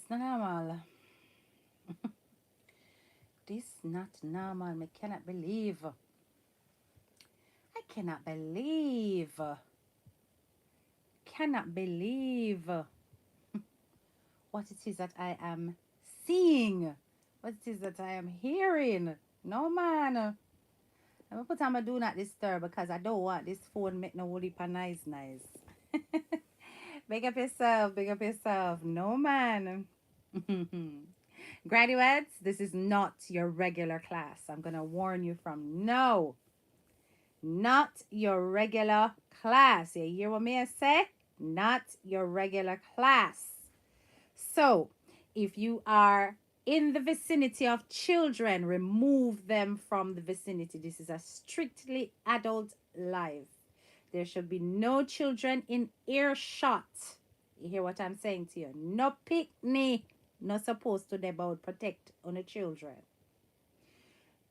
not normal. This not normal. I cannot believe. I cannot believe. Cannot believe what it is that I am seeing. What it is that I am hearing. No man. I'm gonna put on my do not disturb because I don't want this phone make no woody pa nice. Big up yourself, big up yourself. No man. Graduates, this is not your regular class. I'm gonna warn you from no. Not your regular class. You hear what me I say? Not your regular class. So, if you are in the vicinity of children, remove them from the vicinity. This is a strictly adult live. There should be no children in earshot. You hear what I'm saying to you? No picnic. Not supposed to they about protect on the children.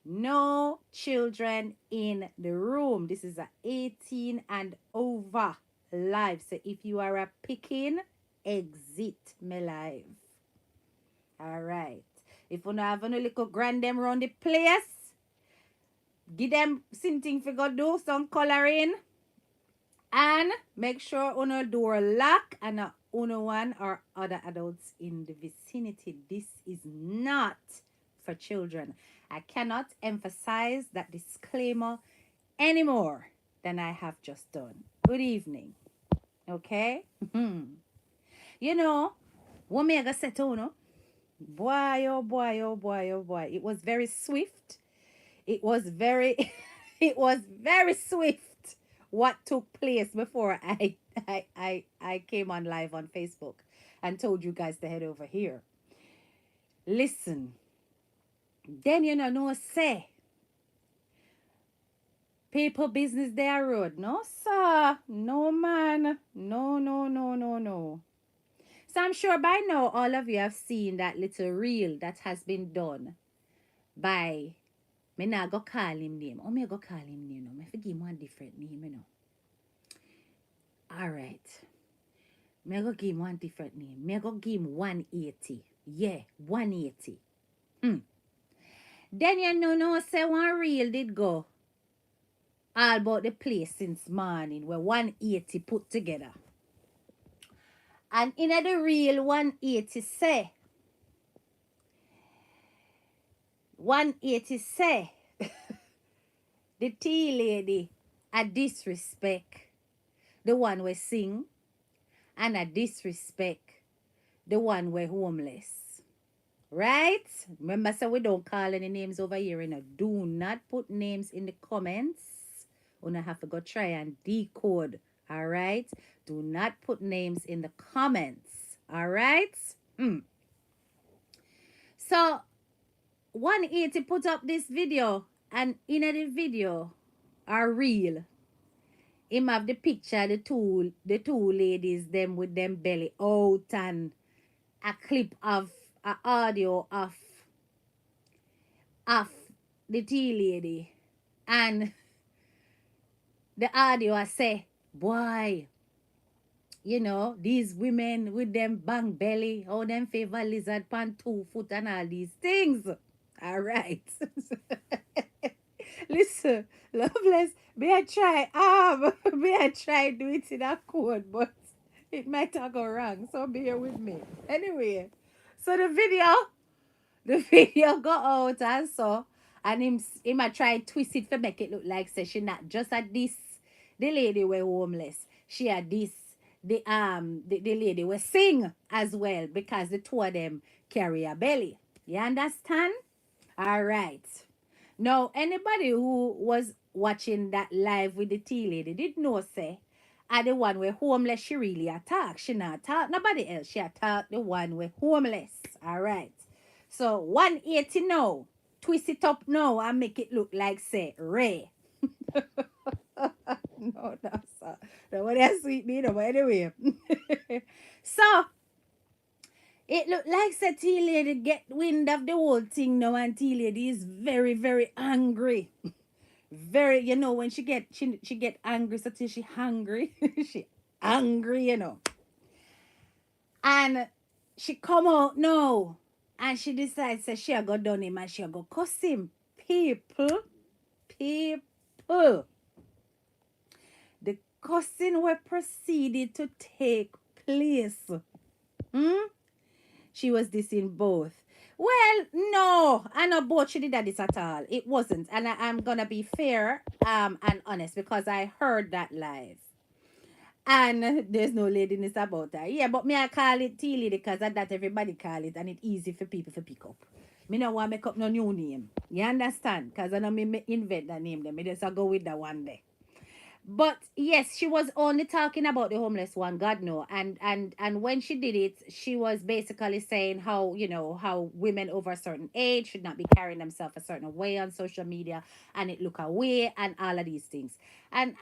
No children in the room. This is a 18 and over live. So if you are a picking, exit my live. All right. If you have a little grand them around the place, give them something for go do some coloring. And make sure uno door lock and uno one or other adults in the vicinity. This is not for children. I cannot emphasize that disclaimer any more than I have just done. Good evening. Okay? You know, what me I gonna say to you? Boy, oh boy, oh boy, oh boy. It was very swift. It was very it was very swift what took place before I came on live on Facebook and told you guys to head over here. Listen, then you know say people business there road. No sir, no man, no. So I'm sure by now all of you have seen that little reel that has been done by me not go call him name. Oh, me go call him name. No, me forgive him one different name, you know. All right. Me go give him one different name. Me go give him 180. Yeah, 180. Then you know say one reel did go all about the place since morning where 180 put together. And in the reel 180 say 180 say the tea lady a disrespect the one we sing and a disrespect the one we homeless. Right? Remember, so we don't call any names over here. You know? Do not put names in the comments. You don't have to go try and decode. All right? Do not put names in the comments. All right? So, 180 put up this video, and in the video are real. Him have the picture, the two ladies, them with them belly out, and a clip of a audio of the tea lady, and the audio I say, boy, you know, these women with them bang belly, how them favor lizard pan 2 foot and all these things. All right. Listen, Loveless, may I try do it in a code, but it might not go wrong, so bear with me. Anyway, so the video got out and so, and him a try twist it to make it look like say she not just at this the lady were homeless. She had this the lady was sing as well because the two of them carry a belly. You understand? All right. Now, anybody who was watching that live with the tea lady did know say, are the one where homeless she really attack. She not attack nobody else. She attack the one where homeless. All right. So 180 now. Twist it up now and make it look like say Ray. No, sir. Nobody has sweet me, no, but anyway. So it looked like say tea lady get wind of the whole thing now, and tea lady is very, very angry. Very, you know, when she get angry, so till she hungry. She angry, you know. And she come out now and she decides that she go done him and she go cuss him. People, people. The cussing were proceeded to take place. Hmm? She was dissing both. Well, no, I know both she did that this at all. It wasn't. And I'm gonna be fair and honest because I heard that live. And there's no ladiness about that. Yeah, but me I call it tea lady because that everybody call it and it's easy for people to pick up. Me no want to make up no new name. You understand? Because I know me invent that name. Then me just go with that one day. But yes, she was only talking about the homeless one, God no. And when she did it, she was basically saying how, how women over a certain age should not be carrying themselves a certain way on social media and it look away and all of these things. And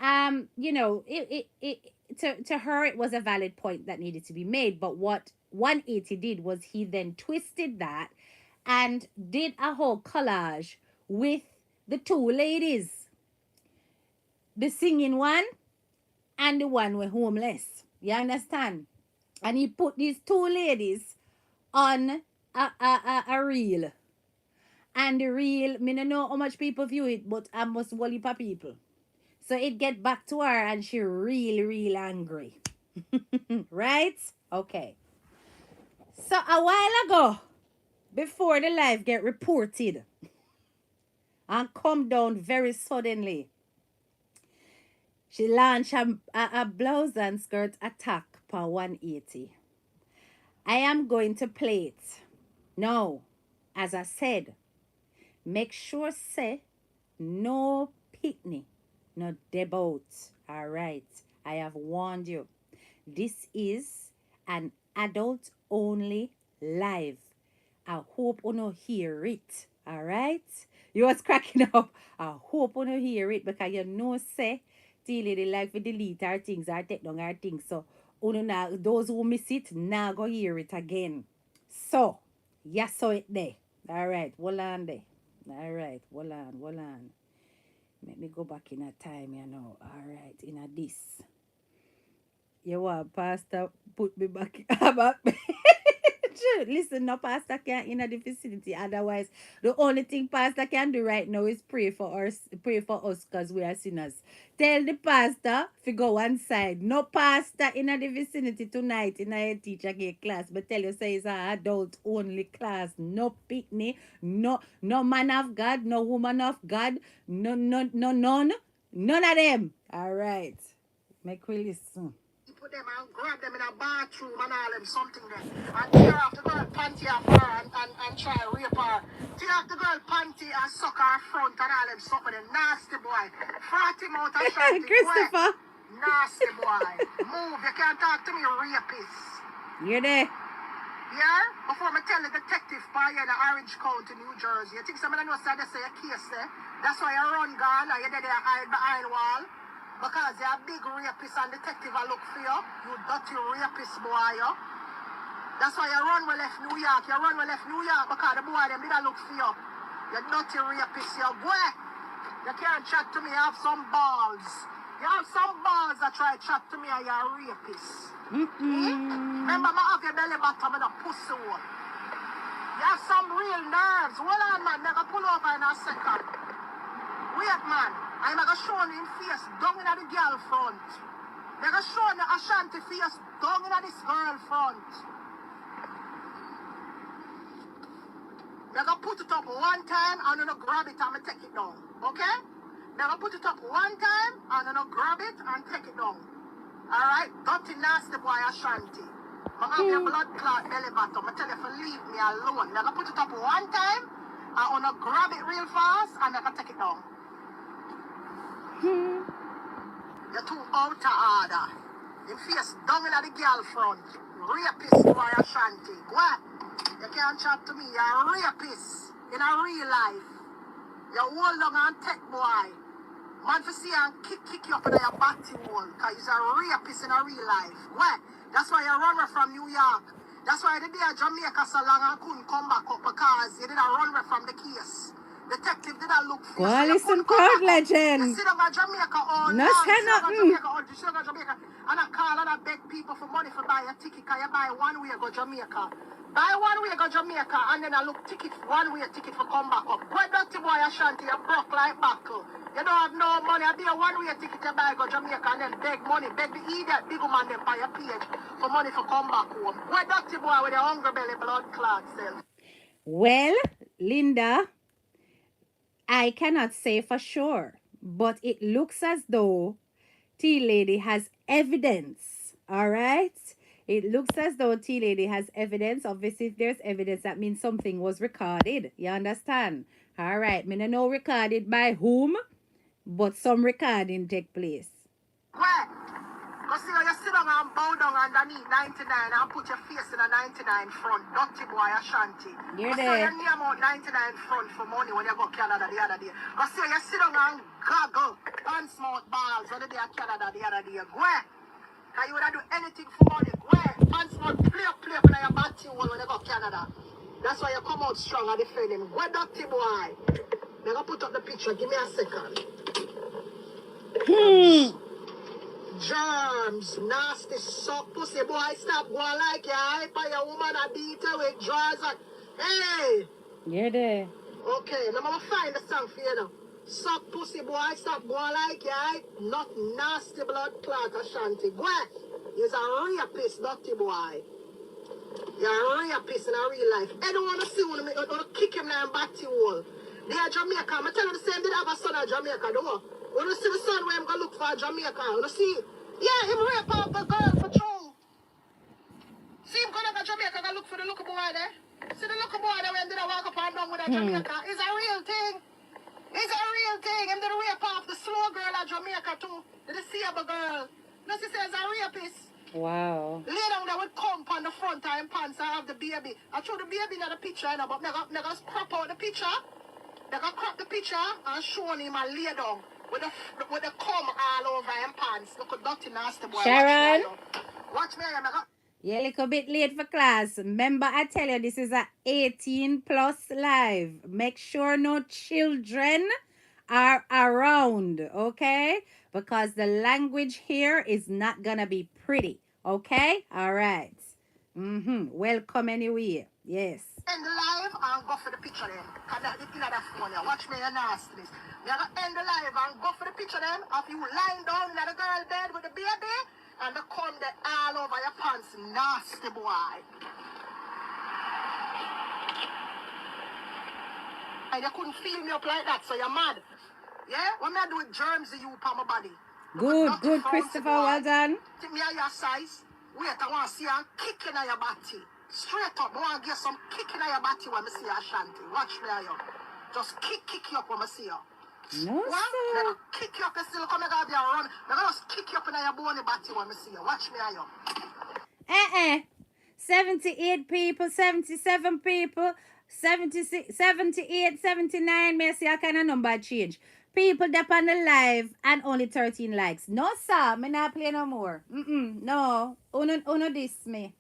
to her it was a valid point that needed to be made. But what 180 did was he then twisted that and did a whole collage with the two ladies, the singing one and the one with homeless. You understand? And he put these two ladies on a reel. And the reel, me don't know how much people view it, but I must whole heap of people. So it get back to her and she real angry. Right? Okay. So a while ago, before the live get reported and come down very suddenly, she launched a blouse and skirt attack per 180. I am going to play it. Now, as I said, make sure say no picnic, no debout. All right. I have warned you. This is an adult only live. I hope you no hear it. All right. You was cracking up. I hope you no hear it because you know say till they like to delete our things or take down our things. So those who miss it now go hear it again. So yes, so it there. All right, hold on there. All right, hold on. Let me go back in a time, All right, in a this. You want Pastor put me back back. Listen, no pastor can't in the vicinity. Otherwise, the only thing pastor can do right now is pray for us because we are sinners. Tell the pastor to go one side. No pastor in the vicinity tonight in a teacher gay class. But tell you say it's an adult only class. No picnic, no man of God, no woman of God, none of them. All right. Make we listen. Put them and grab them in a bathroom and all them something there. And tear off the girl panty off her and try to rape her. Tear off the girl panty and suck her front and all them something. The nasty boy. Fart him out and shot him. Christopher. Nasty boy. Move. You can't talk to me, rapist. You're there. Yeah? Before I tell the detective by in Orange County, New Jersey. You think somebody knows that they say a case there? That's why you run gun and you're there hide behind wall. Because you're a big rapist and detective I look for you. You dirty rapist boy, you. That's why you run well left New York. You run well left New York because the boy them did look for you. You dirty rapist, you boy. You can't chat to me, you have some balls. You have some balls that try to chat to me and you're a rapist. Remember, I have your belly bottom and a pussy hole. You have some real nerves. Hold on, man. Never pull over in a second. Wait, man. I'm going to show you him face down in the girl front. They're going to show you Ashanti face down in this girl front. They're going to put it up one time and then grab it and take it down. Okay? They're going to put it up one time and then grab it and take it down. Alright? Dirty nasty boy Ashanti. I have your blood clot belly bottom. I tell you to leave me alone. They're going to put it up one time and then grab it real fast and they're going to take it down. You're too out of order. Your face down in the girl front. Rapist boy Ashanti. What? You can't chat to me. You're a rapist in a real life. You're hold on and take boy. Man for see and kick you up in your body hole. Because you're a rapist in a real life. What? That's why you run away from New York. That's why the day Jamaica so long and couldn't come back up because you did a run away from the case. Detective did I look for you. Well, listen, crowd legend. You sit on Jamaica all no, night. Jamaica. And I call and I beg people for money for buy a ticket. Can you buy one way go Jamaica? Buy one way go Jamaica and then I look ticket, one way ticket for come back up. Go dirty boy Ashanti, you broke like buckle. You don't have no money. I be a one way ticket you buy go Jamaica and then beg money. Beg the idiot big man them buy a page for money for come back home. Go dirty boy with a hungry belly blood clot self. Well, Linda, I cannot say for sure, but it looks as though Tea Lady has evidence. All right? It looks as though Tea Lady has evidence. Obviously, if there's evidence, that means something was recorded. You understand? All right. Me no know recorded by whom, but some recording take place. Where? Because you sit down and bow down underneath 99 and put your face in a 99 front. Dirty boy Ashanti. You're there. You name out 99 front for money when you go Canada the other day. Because you sit down and goggle and smoke balls when you go Canada the other day. Where? And you would do anything for money. Where? And smoke play when you batty one when you go Canada. That's why you come out strong and defend him. Where dirty boy? I'm going to put up the picture. Give me a second. Germs, nasty suck pussy boy, stop going like you hype on your woman a beat her with drawers and hey! You're there. Okay, now I'm gonna find the song for you now. Suck pussy boy, stop going like you hype. Not nasty blood clot Ashanti. Go ahead. You're a rapist, dirty boy. You're a rapist in a real life. I don't wanna see one of me, I wanna kick him down batty wall. They are Jamaica. I'm telling you the same, did have a son at Jamaica, don't you? When you see the son where I'm going to look for Jamaica, you see, yeah, him rape off the girl for true. See him going to Jamaica, go look for the little boy there. See the little boy there when did I walk up and down with a Jamaica. It's a real thing. It's a real thing. Him did rape off the slow girl at Jamaica too. Did you see a girl? No, she says a rapist. Wow. Lay down there with comp on the front of him pants and have the baby. I threw the baby in the picture, you know, but never crop out the picture. They can crop the picture and show him and lay down with the comb all over him pants. Look at dirty nasty boy. Sharon? Watch me. You're a little bit late for class. Remember, I tell you, this is a 18 plus live. Make sure no children are around, okay? Because the language here is not going to be pretty, okay? All right. Welcome anyway. Yes. End the live and go for the picture then. Because that's the thing that phone here. Watch me, your nastiness. We are going to end the live and go for the picture then of you lying down in the girl bed with the baby and the comb that all over your pants. Nasty boy. And you couldn't feel me up like that, so you're mad. Yeah? What me I do with germs in you upon my body? Good, Christopher. Well done. Take me at your size. Wait, I want to see you kicking at your body. Straight up, I want to get some kicking at your body when I see you, Ashanti. Watch me, you. Just kick you up when I see you. No, what? sir. Never kick you up, you still come and go there run. Never just kick you up in your bony body when I see you. Watch me, you. 78 people, 77 people, 76, 78, 79. May I see a kind of number change. People that on the live and only 13 likes. No, sir. Me not play no more. No. Uno diss me.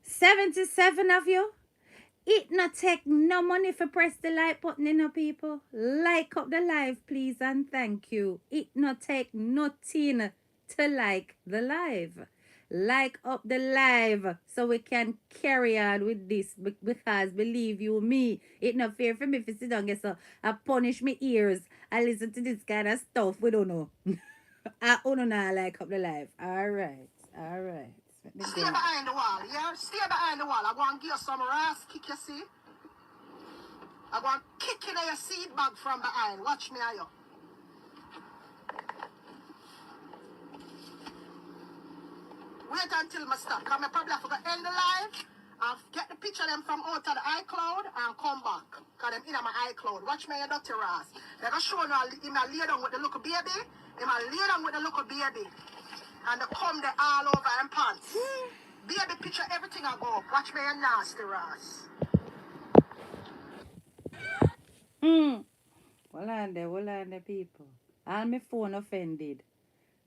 77 of you. It not take no money for press the like button, you know, people. Like up the live, please, and thank you. It not take nothing to like the live. Like up the live so we can carry on with this, because believe you me, it not fair for me to sit down and so I punish my ears and listen to this kind of stuff. We don't know. I don't know like up the live. All right. Stay behind the wall, yeah? Stay behind the wall. I want to give you some ass kick, you see? I want to kick in your seat bag from behind. Watch me, you. Wait until I stop. Because I probably have to end the live and get the picture of them from out of the iCloud and come back. Because them in my iCloud. Watch me, you dirty ass. They're going to show you him lay down with the little baby. Him lay down with the little baby. And they come there all over them pants. Baby picture, everything I go up. Watch me, you nasty ass. Well on there, people. All my phone offended.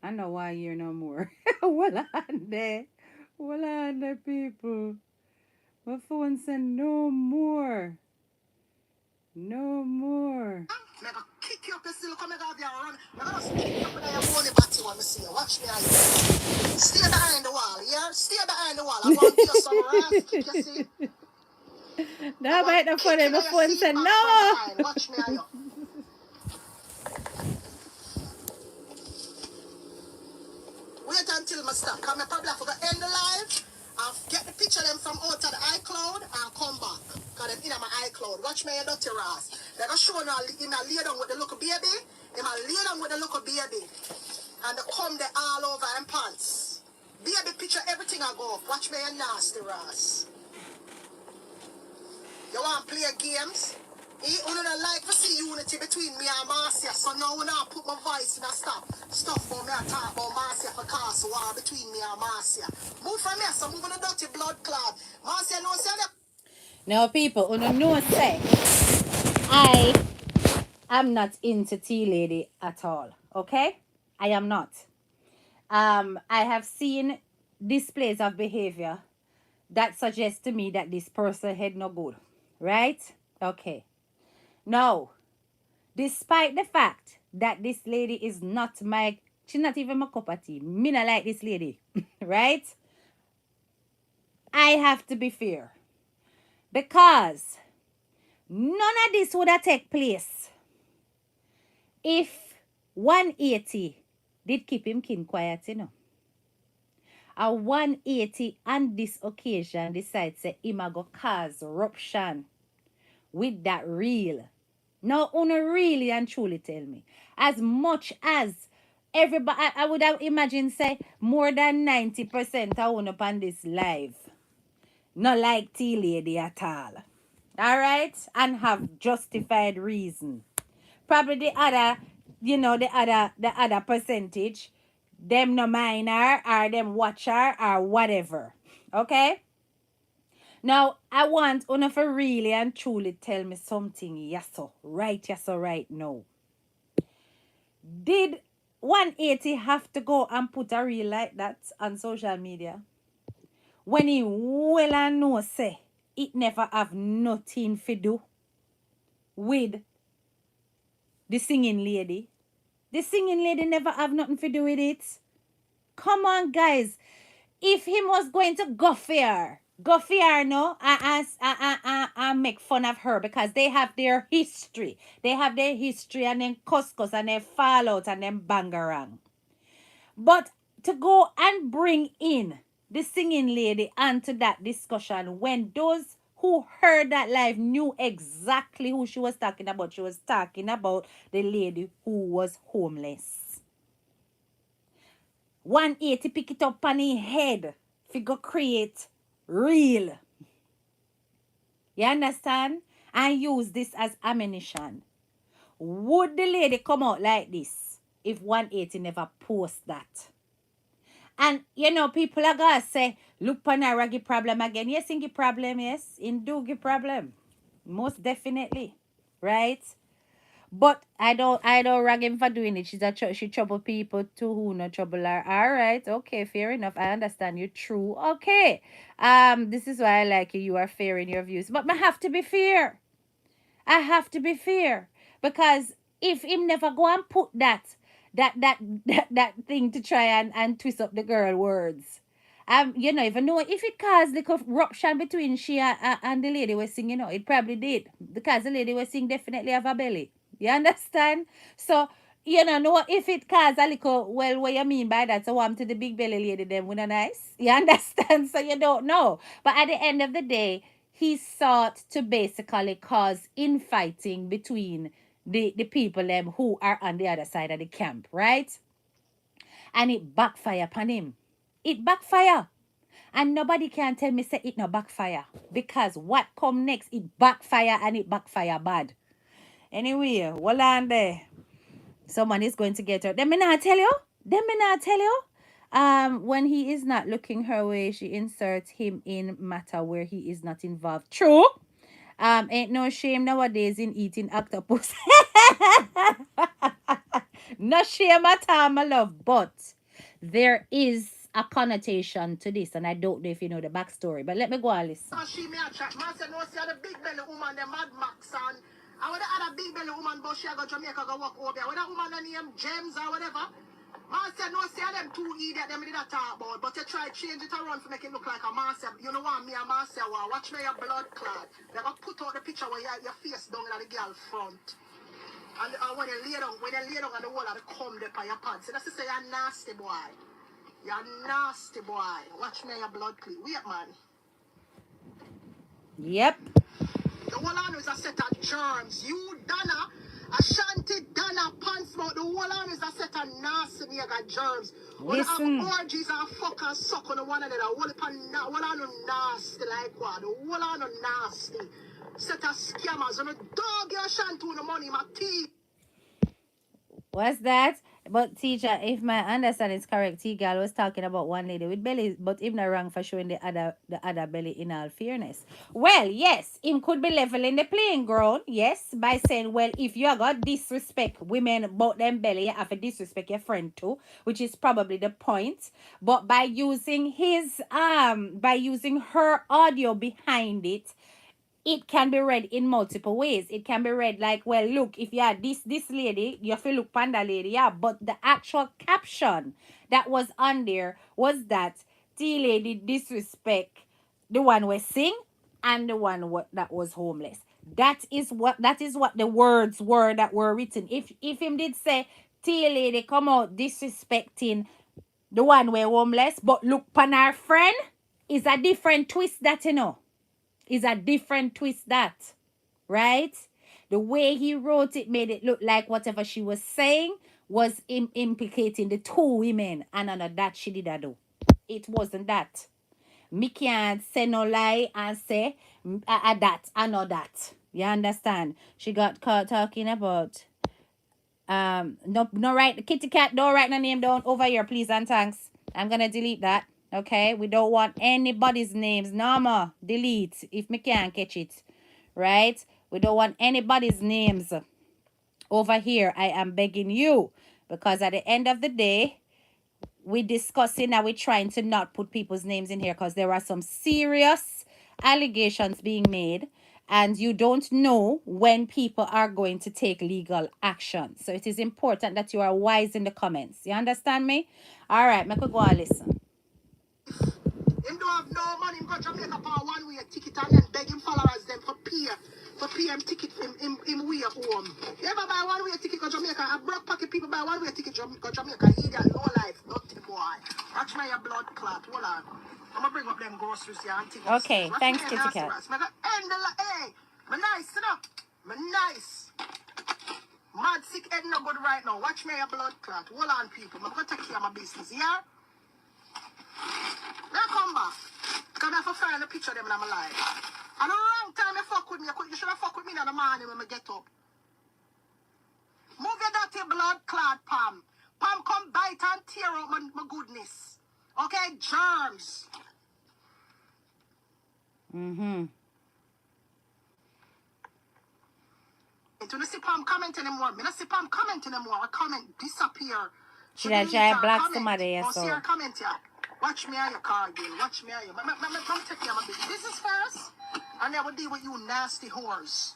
I know why you're no more. Well on there, people. My phone said no more. No more. Never kick you up still come and have your run. I'm going to kick you up with your bony body when I see you. Watch me. Stay behind the wall, yeah? Stay behind the wall. I want to give you some ass kick, you see? That might not funny. My phone said no. Watch me, you. Wait until I stop. Come here, probably for the end of live. I'll get the picture of them from out of the iCloud and come back. Because them in my iCloud. Watch me, you dirty ass. They're going to show him lay down with the little baby. Him lay down with the little baby. And they come there all over in pants. Baby picture, everything I go up. Watch me, you nasty ass. You want to play games? He only like to see unity between me and Marcia. So now when I put my voice in a stuff for me I talk about Marcia for cause war between me and Marcia. Move from here, so move on the dirty blood clot. Marcia knows that. Now people, you know say I am not into tea lady at all. Okay? I am not. I have seen displays of behavior that suggests to me that this person had no good. Right? Okay. Now, despite the fact that this lady is not she's not even my cup of tea. Me not like this lady. Right? I have to be fair. Because none of this would have taken place if 180 did keep him kin quiet, you know. A 180 on this occasion decides say him a go cause eruption with that reel. Now, una really and truly tell me, as much as everybody, I would have imagined say more than 90% of una upon this live, not like tea lady at all. All right, and have justified reason. Probably the other, the other percentage, them no minor or them watcher or whatever. Okay. Now, I want una for really and truly tell me something, yes, so right now. Did 180 have to go and put a reel like that on social media? When he well and know say it never have nothing to do with the singing lady. The singing lady never have nothing to do with it. Come on, guys. If him was going to go fair, no, I make fun of her because they have their history. They have their history and then cuss and then fallout and then bangarang. But to go and bring in the singing lady onto that discussion when those who heard that live knew exactly who she was talking about. She was talking about the lady who was homeless. 180 pick it up on his head. Figure create real. You understand? And use this as ammunition. Would the lady come out like this if 180 never post that? And people are gonna say, look on a raggy problem again. Yes, in the problem, yes. In do the problem. Most definitely. Right? But I don't rag him for doing it. She trouble people too who no trouble her. All right, okay, fair enough. I understand you. True. Okay. This is why I like you. You are fair in your views. But I have to be fair. I have to be fair. Because if him never go and put that thing to try and twist up the girl words. You know, even know if it caused the corruption between she and the lady was singing, it probably did. Because the lady was singing definitely have a belly. You understand? So, know if it caused a little, well, what you mean by that? So I'm to the big belly lady then with a nice. You understand? So you don't know. But at the end of the day, he sought to basically cause infighting between the people them who are on the other side of the camp, right? And it backfire upon him. It backfire. And nobody can tell me say it no backfire. Because what come next, it backfire and it backfire bad. Anyway, hold on there. Someone is going to get her. Let me not tell you. When he is not looking her way, she inserts him in matter where he is not involved. True. Ain't no shame nowadays in eating octopus. No shame at all, my love. But there is a connotation to this, and I don't know if you know the backstory. But let me go and listen. She me a chat. Man said no, see the big belly woman, the Mad Max, and I would have had a big belly woman. woman, but she go Jamaica go walk over there. When that woman named James or whatever, man said no, see them two idiot them did that talk about, but they try to change it around to make it look like a man said, you know what, me and man said, well, watch me your blood clot. They go put out the picture where your face down in the girl front. And when you lay down on the wall, they come there by your pants. So that's to say you're nasty boy. You're nasty boy. Watch me your blood clean. Wait, man. Yep. The whole on is a set of germs. You, Donna, Ashanti, Donna, pants, but the whole on is a set of nasty nigga germs. Listen. When orgies and fuck and suck on the one another, whole on nasty like what? The whole on nasty. Set of scammers. And a dog your Ashanti with the money, my teeth. What's that? But teacher, if my understanding is correct, T-Gal was talking about one lady with belly, but him not wrong for showing the other belly in all fairness. Well, yes, him could be leveling the playing ground, yes, by saying, well, if you got disrespect women about them belly, you have to disrespect your friend too, which is probably the point. But by using her audio behind it, it can be read in multiple ways. It can be read like, well, look, if you are this lady, you feel look panda lady, yeah. But the actual caption that was on there was that T lady disrespect the one we sing and the one that was homeless. That is what the words were that were written. If him did say T lady come out disrespecting the one we homeless, but look pan our friend, is a different twist that is a different twist that, right? The way he wrote it made it look like whatever she was saying was implicating the two women, and none of that she did do. It wasn't that. Me can't say no lie and say that I know that. You understand? She got caught talking about no right kitty cat, don't write no name down over here, please and thanks. I'm gonna delete that. Okay, we don't want anybody's names. No more. Delete if me can't catch it. Right? We don't want anybody's names over here. I am begging you. Because at the end of the day, we're discussing and we're trying to not put people's names in here because there are some serious allegations being made and you don't know when people are going to take legal action. So it is important that you are wise in the comments. You understand me? All right, I could go and listen. Him don't have no money. Him go Jamaica for a one-way ticket and then beg him followers them for PM ticket him way home. You ever buy one-way ticket go Jamaica? A broke pocket people buy one-way ticket go Jamaica. Idiot, no life, nothing boy. Watch my blood clot. Hold on. I'm gonna bring up them groceries here and tickets. Okay, thanks, Kitty Cat. Hey, me nice, you know? Me nice. Mad sick head no good right now. Watch me your blood clot. Hold on, people. I'm gonna take care of my business, yeah? Now come back. Because I have to find a picture of them in my life. And the wrong time you fuck with me, you should have fuck with me in the morning when I get up. Move your dirty blood clot, Pam. Pam, come bite and tear out my goodness. Okay, germs. Mm-hmm. When you see Pam comment anymore, I see Pam comment anymore. A comment disappear. Should I try black somebody? Yes, see her comment here. Watch me on your car again. Watch me on your. Come take care of my business. This is first, and then we'll deal with you nasty whores.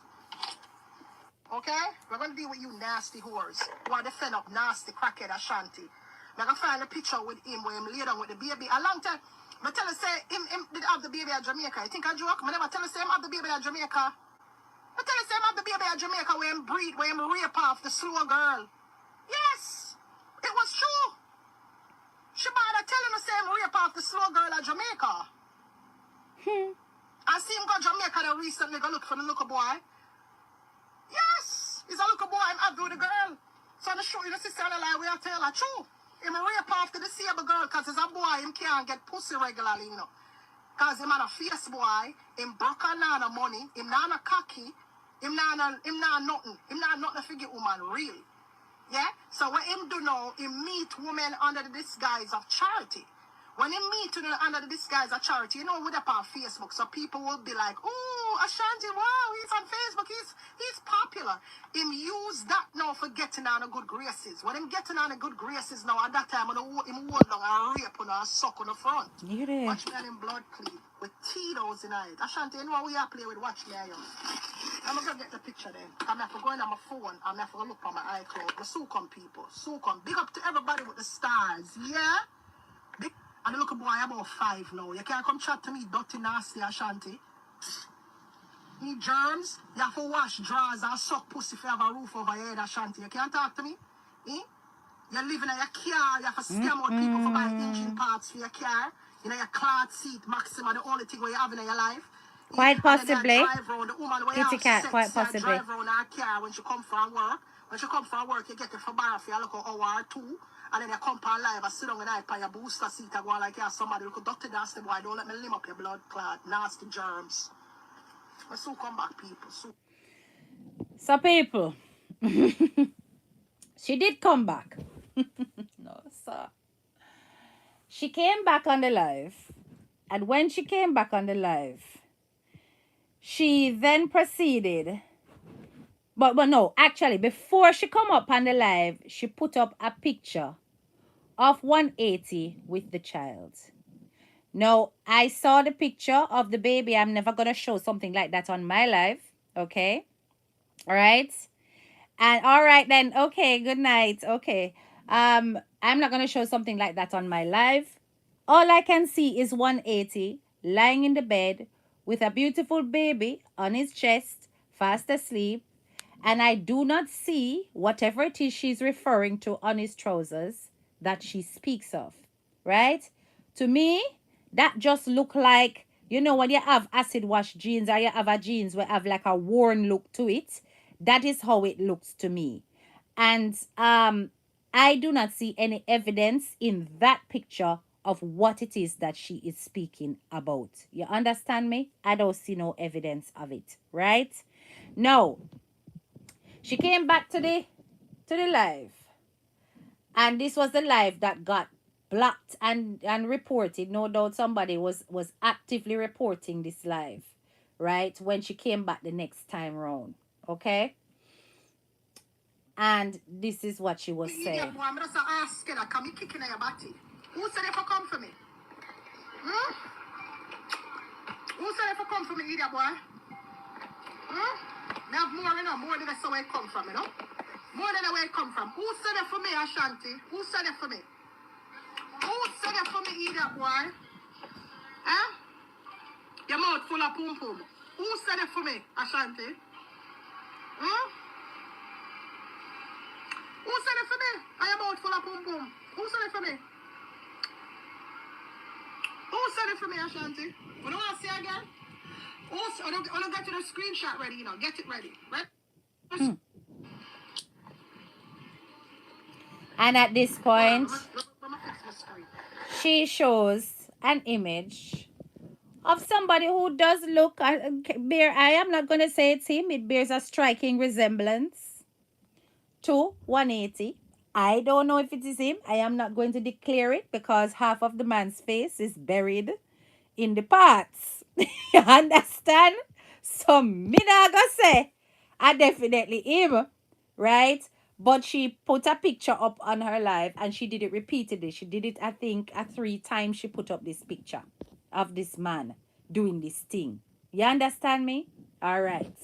Okay? We're gonna deal with you nasty whores who are defend up nasty crackhead Ashanti. I'm gonna find a picture with him where him lay down with the baby. A long time. I tell her say him did have the baby at Jamaica. You think I joke? I never tell her say him have the baby at Jamaica. I tell her say him have the baby at Jamaica where him breed, where him rape off the slow girl. Yes, it was true. She bother telling the same rape off the slow girl at Jamaica. I see him go to Jamaica there recently go look for the little boy. Yes, he's a little boy. I'm happy with the girl. So I show you the sister and the lie we are telling her true. Him rape off the disabled girl because he's a boy. Him can't get pussy regularly, you know. Because him on a face boy. Him broke and not no money. Him not a cocky. Him not nothing. Him not nothing to get woman real. Yeah? So what him do now, him meet women under the disguise of charity. When him meet women under the disguise of charity, you know, with up on Facebook, so people will be like, oh, Ashanti, wow, he's on Facebook, he's popular. Him use that now for getting on the good graces. When him getting on the good graces now, at that time, him hold down and rape on and suck on the front. You there? Watch me and him blood clean with Tito's in it. Ashanti, you know what we are playing with? Watch me, I'm going to get the picture. picture then. I'm have to go in on my phone. I'm have to look on my iCloud. The Sucum people. Sucum. Big up to everybody with the stars. Yeah? Big. And the little boy about 5 now. You can't come chat to me, dirty, nasty, Ashanti. Need germs. You have to wash drawers and suck pussy if you have a roof over your head, Ashanti. You can't talk to me. Eh? You're living in your car. You have to scam out people for buying engine parts for your car. You know, your cloth seat, maximum, the only thing where you have in your life. Quite possibly. The woman where Kitty you cat, have quite sex, possibly. drive around her car when she come from work. When she come from work, you get it for bar for you look an hour or two. And then you come on live and sit down and I pay your booster seat and go like you have somebody who could doctor nasty boy. Don't let me limp up your blood clot. Nasty germs. But soon come back, people. So people, she did come back. No, sir. She came back on the live. And when she came back on the live, she then proceeded. But no, actually, before she come up on the live, she put up a picture of 180 with the child. Now, I saw the picture of the baby. I'm never going to show something like that on my live. Okay? All right? And all right then. Okay, good night. Okay. I'm not going to show something like that on my live. All I can see is 180 lying in the bed with a beautiful baby on his chest, fast asleep. And I do not see whatever it is she's referring to on his trousers that she speaks of. Right? To me, that just look like, you know, when you have acid wash jeans or you have a jeans where have like a worn look to it. That is how it looks to me. And I do not see any evidence in that picture of what it is that she is speaking about. You understand me? I don't see no evidence of it, right? Now, she came back to the live. And this was the live that got blocked and reported. No doubt somebody was actively reporting this live, right? When she came back the next time round. Okay? And this is what she was saying. Yeah, boy, I'm just asking her, come kicking your body. Who said if I come for me? Hmm? Who said if I come for me, idiot boy? Hmm? Me have more, you know, more than that's where it come from, you know? More than where it come from. Who said it for me, Ashanti? Who said it for me? Who said it for me, idiot boy? Eh? Your mouth full of pum pum. Who said it for me, Ashanti? Hmm? Who said it for me? I am out full of pum pum. Who said it for me? Who said it for me, Ashanti? You don't want to see again? I don't get to the screenshot ready, you know. Get it ready. Right? And at this point, she shows an image of somebody who does look, bear, I am not going to say it's him, it bears a striking resemblance to 180. I don't know if it is him. I am not going to declare it because half of the man's face is buried in the parts. You understand? So me not gonna say I definitely him, right? But she put a picture up on her live and she did it repeatedly. She did it, I think, 3 times she put up this picture of this man doing this thing. You understand me? All right.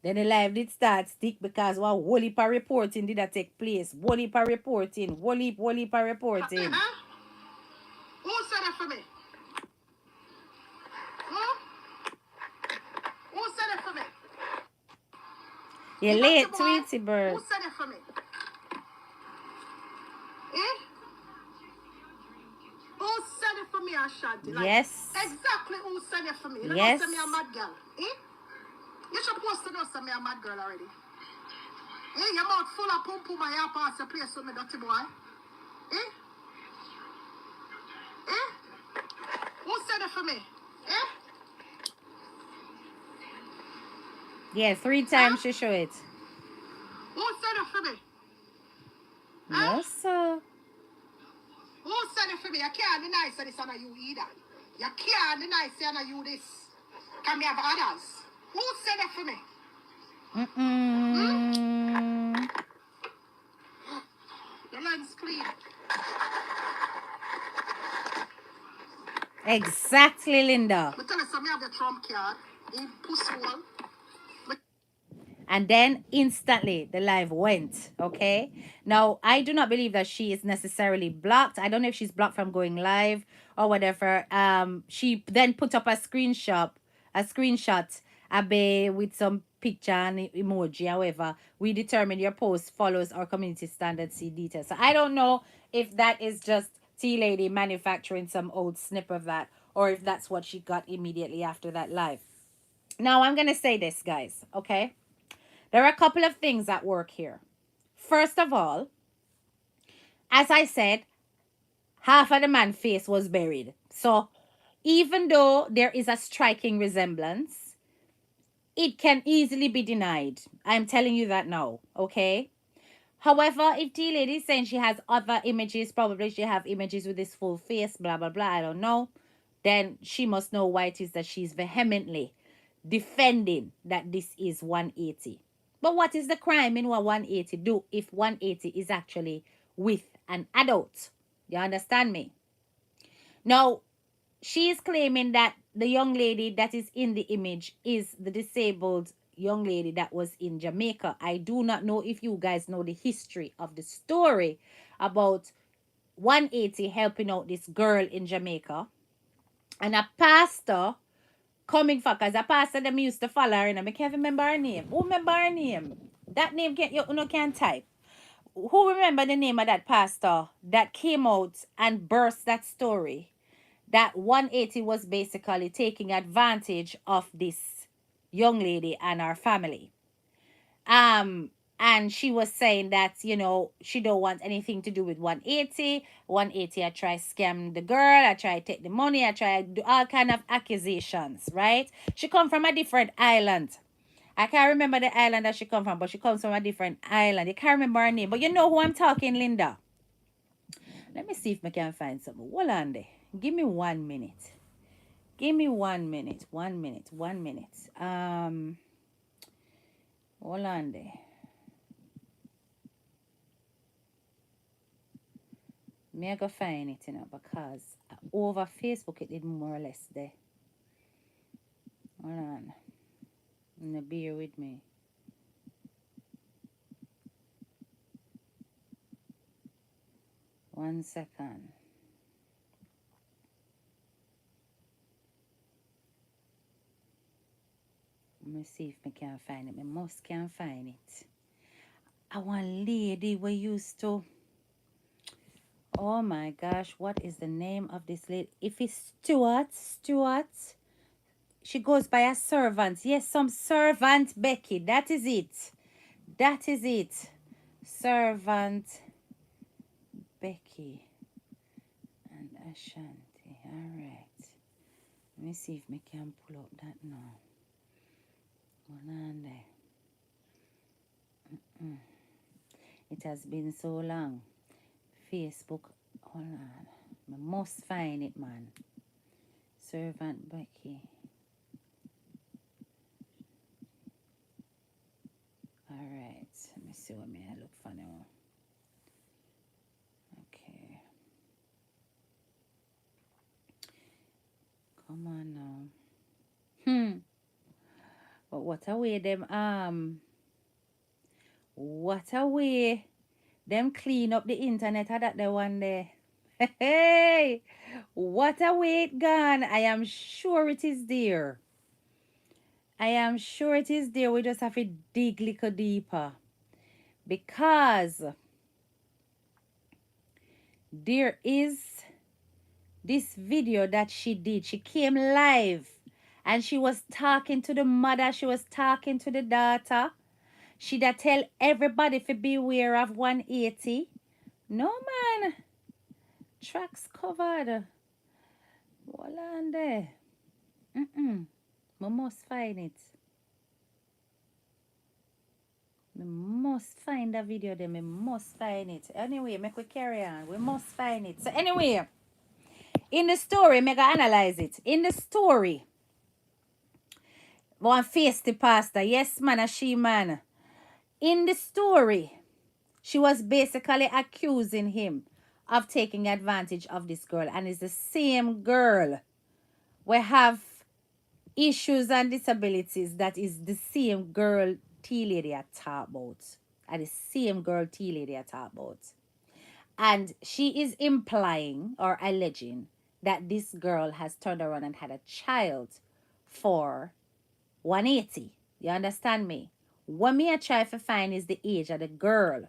Then the live did start stick because one whole heap of reporting did that take place. Whole heap of reporting. Whole heap of reporting. Who said it for me? Huh? Who said it for me? You're late, Tweety Bird. Who said it for me? Eh? Who said it for me, Ashanti? Like, yes. Exactly who said it for me. You yes. Don't say me a mad girl. Eh? You're supposed to know say me a mad girl already. Eh? Your mouth full of pum pum and you pass the place with me, dirty boy. Eh? Eh? Who said it for me? Eh? Yeah, 3 times she show it. Who said it for me? No, sir. Who said it for me? You can't deny say this on you either. You can't deny say on you this. Can me have others? Who said it for me? The lens clean. Exactly, Linda. Me tell you something, have the trump card. He pussy one. And then instantly the live went. Okay. Now, I do not believe that she is necessarily blocked. I don't know if she's blocked from going live or whatever. She then put up a screenshot, abe, with some picture and emoji, however. We determine your post follows our community standard C details. So I don't know if that is just T Lady manufacturing some old snip of that, or if that's what she got immediately after that live. Now I'm gonna say this, guys, okay? There are a couple of things at work here. First of all, as I said, half of the man's face was buried. So even though there is a striking resemblance, it can easily be denied. I'm telling you that now, okay? However, if T Lady is saying she has other images, probably she have images with this full face, blah, blah, blah, I don't know, then she must know why it is that she's vehemently defending that this is 180. But what is the crime in what 180 do if 180 is actually with an adult? You understand me? Now, she is claiming that the young lady that is in the image is the disabled young lady that was in Jamaica. I do not know if you guys know the history of the story about 180 helping out this girl in Jamaica, and a pastor coming for, because a pastor them used to follow her, and I can't remember her name. Who remember her name? That name can't, you no can type. Who remember the name of that pastor that came out and burst that story? That 180 was basically taking advantage of this young lady and her family. And she was saying that, she don't want anything to do with 180. 180, I try scam the girl, I try take the money, I try do all kind of accusations, right? She come from a different island. I can't remember the island that she come from, but she comes from a different island. You can't remember her name, but you know who I'm talking, Linda. Let me see if I can find something. Hold on there. Give me 1 minute. Give me 1 minute. 1 minute. 1 minute. Hold on there. Me I go find it, because over Facebook it did more or less there. Hold on. Now bear with me. One second. Let me see if I can find it. I must can find it. I want lady we used to. Oh my gosh, what is the name of this lady? If it's Stuart. She goes by a servant. Yes, some servant Becky. That is it. That is it. Servant Becky and Ashanti. All right. Let me see if I can pull up that now. Hold on there. It has been so long. Facebook. Hold on. I must find it, man. Servant Becky. All right. Let me see what I look for now. Okay. Come on now. But what a way them clean up the internet had that the one there. Hey, what a way it gone. I am sure it is there. I am sure it is there. We just have to dig a little deeper, because there is this video that she did. She came live and she was talking to the mother. She was talking to the daughter. She da tell everybody to beware of 180. No, man. Tracks covered. Hold on there. We must find it. We must find the video there. We must find it. Anyway, make we carry on. We must find it. So anyway, in the story, make I analyze it. In the story, one face the pastor. Yes, man, a she man. In the story, she was basically accusing him of taking advantage of this girl. And it's the same girl we have issues and disabilities that is the same girl T lady I talk about. And the same girl T lady I talk about. And she is implying or alleging that this girl has turned around and had a child for 180. You understand me? What me I try to find is the age of the girl.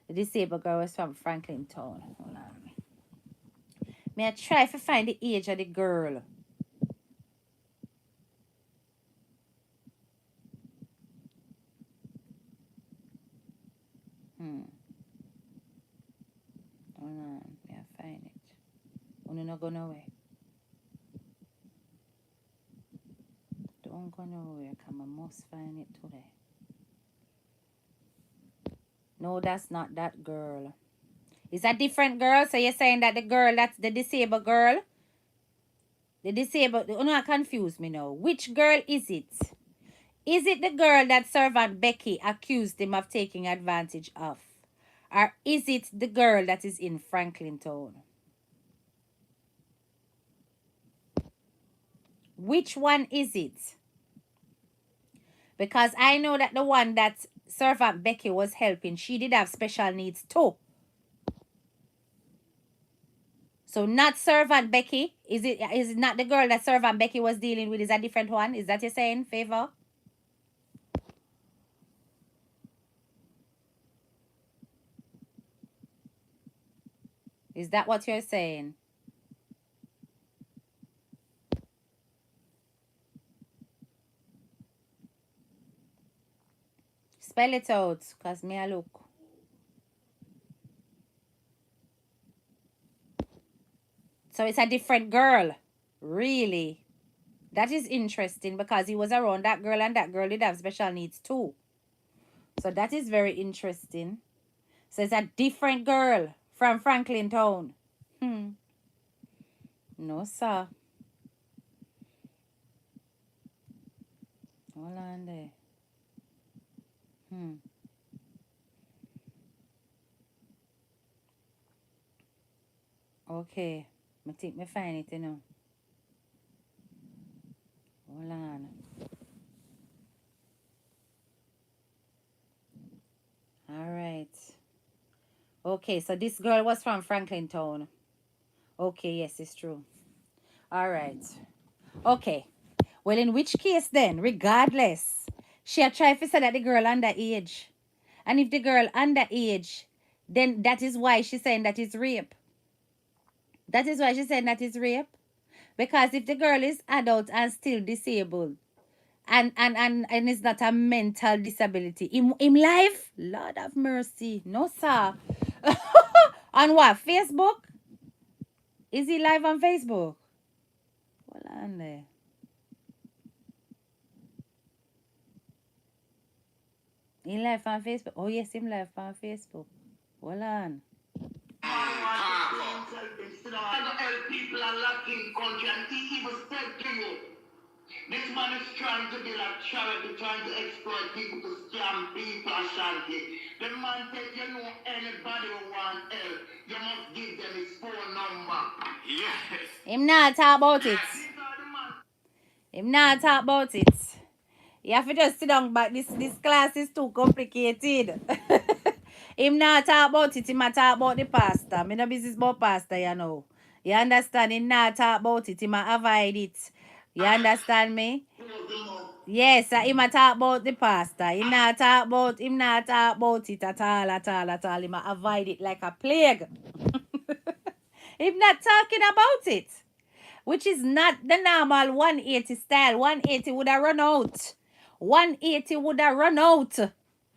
The disabled girl was from Franklin Town. Hold on. Me I try to find the age of the girl. Hold on. Me I find it. Wanna not go nowhere. Don't go nowhere. Come I must find it today. No, that's not that girl. It's a different girl. So you're saying that the girl, that's the disabled girl? The disabled, oh no, confuse me now. Which girl is it? Is it the girl that servant Becky accused him of taking advantage of? Or is it the girl that is in Franklin Town? Which one is it? Because I know that the one that servant Becky was helping, she did have special needs too. So not servant Becky. Is it not the girl that servant Becky was dealing with? Is a different one? Is that you're saying, Favor? Is that what you're saying? Spell it out, cause me I look. So it's a different girl. Really? That is interesting because he was around that girl and that girl did have special needs too. So that is very interesting. So it's a different girl from Franklin Town. No, sir. Hold on there. Okay. I think me find it, you know. Hold on. All right. Okay, so this girl was from Franklin Town. Okay, yes, it's true. All right. Okay. Well, in which case then, regardless, she had tried to say that the girl underage. And if the girl underage, then that is why she's saying that it's rape. That is why she's saying that it's rape. Because if the girl is adult and still disabled, and it's not a mental disability, him live? Lord have mercy. No, sir. On what? Facebook? Is he live on Facebook? Hold on there. He live on Facebook. Oh yes, him live on Facebook. Hold on. People are lacking country, and he even said to you, this man is trying to build a charity, trying to exploit people to scam people, Ashanti. The man said, you know, anybody who want help, you must give them his phone number. Yes. Him not talk about it. Him not talk about it. You have to just sit down, but this class is too complicated. Him not talk about it, him a talk about the pastor. Me no business about pastor, you know. You understand? Him not talk about it, him a avoid it. You understand me? Yes, him a talk about the pastor. Him not talk about it at all. Him a avoid it like a plague. Him not talking about it. Which is not the normal 180 style. 180 would have run out. 180 would have run out.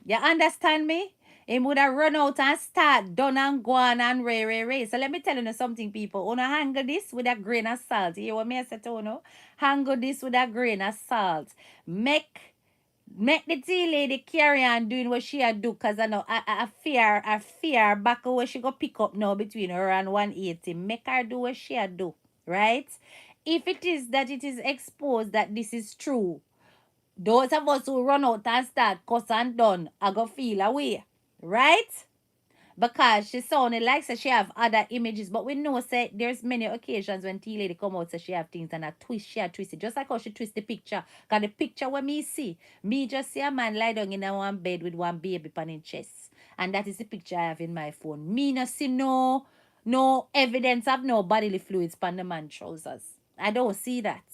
You understand me? Him would have run out and start done and go on and ray. So let me tell you something, people. Wanna handle this with a grain of salt. You hear what me I say to you? Handle this with a grain of salt. Make the tea lady carry on doing what she a do, cause I know I fear back where she go pick up now between her and 180. Make her do what she a do, right? If it is that it is exposed that this is true, those of us who run out and start cuss and done, I go feel away, right? because she sounded like so she have other images, but we know say there's many occasions when T lady come out so she have things and a twist, she a twist it, just like how she twist the picture. Cause the picture when me just see a man lie down in a one bed with one baby on his chest, and that is the picture I have in my phone. Me no see no evidence of no bodily fluids on the man trousers. I don't see that.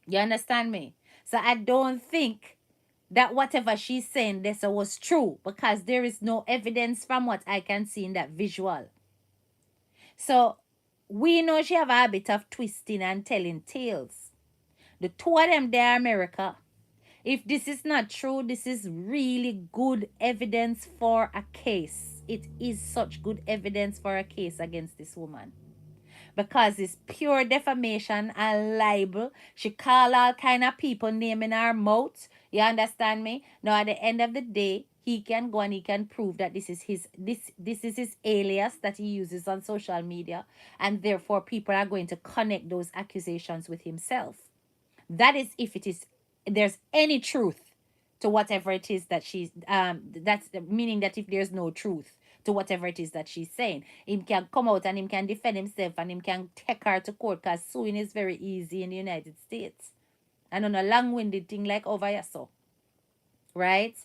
You understand me? So I don't think that whatever she's saying this was true because there is no evidence from what I can see in that visual. So we know she have a habit of twisting and telling tales. The two of them, they're America. If this is not true, this is really good evidence for a case. It is such good evidence for a case against this woman because it's pure defamation and libel. She call all kind of people name in her mouth. You understand me? Now at the end of the day, he can go and he can prove that this is his alias that he uses on social media, and therefore people are going to connect those accusations with himself. That is if it is there's any truth to whatever it is that she's that's meaning that if there's no truth to whatever it is that she's saying, him can come out and him can defend himself and him can take her to court because suing is very easy in the United States and on a long-winded thing like over here, so right.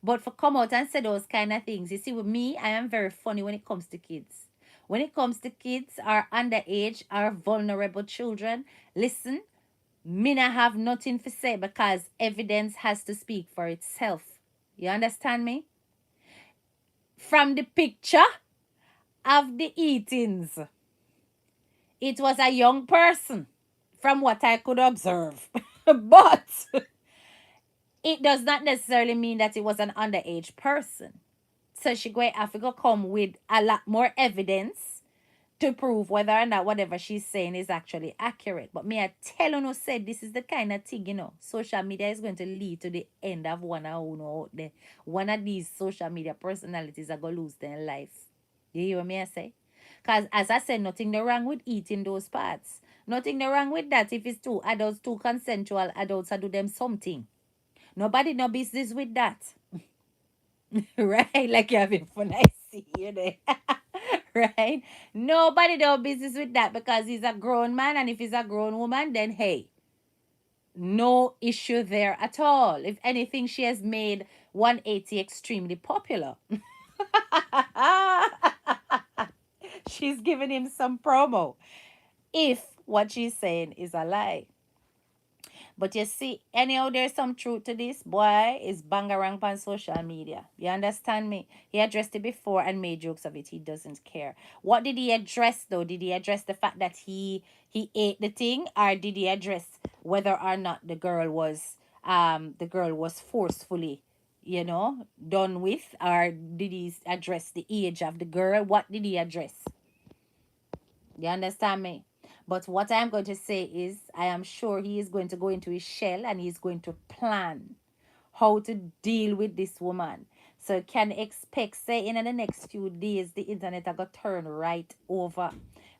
But for come out and say those kind of things, you see, with me, I am very funny when it comes to kids. When it comes to kids or underage or vulnerable children, listen, me not have nothing to say because evidence has to speak for itself. You understand me? From the picture of the eatings, it was a young person from what I could observe. But it does not necessarily mean that it was an underage person. So she going to have to come with a lot more evidence to prove whether or not whatever she's saying is actually accurate. But me, I tell you, no, said this is the kind of thing, social media is going to lead to the end of one of out there. One of these social media personalities are going to lose their life. You hear what me I say? Because as I said, nothing no wrong with eating those parts. Nothing no wrong with that if it's two adults, two consensual adults, I do them something. Nobody no business with that. Right? Like you're having fun, I see you there. Right? Nobody do business with that because he's a grown man, and if he's a grown woman, then hey, no issue there at all. If anything, she has made 180 extremely popular. She's giving him some promo. If what she's saying is a lie. But you see, anyhow, there's some truth to this. Boy is bangarang on social media. You understand me? He addressed it before and made jokes of it. He doesn't care. What did he address though? Did he address the fact that he ate the thing, or did he address whether or not the girl was forcefully, done with, or did he address the age of the girl? What did he address? You understand me? But what I'm going to say is, I am sure he is going to go into his shell and he's going to plan how to deal with this woman. So can expect, say, in the next few days, the internet are going to turn right over.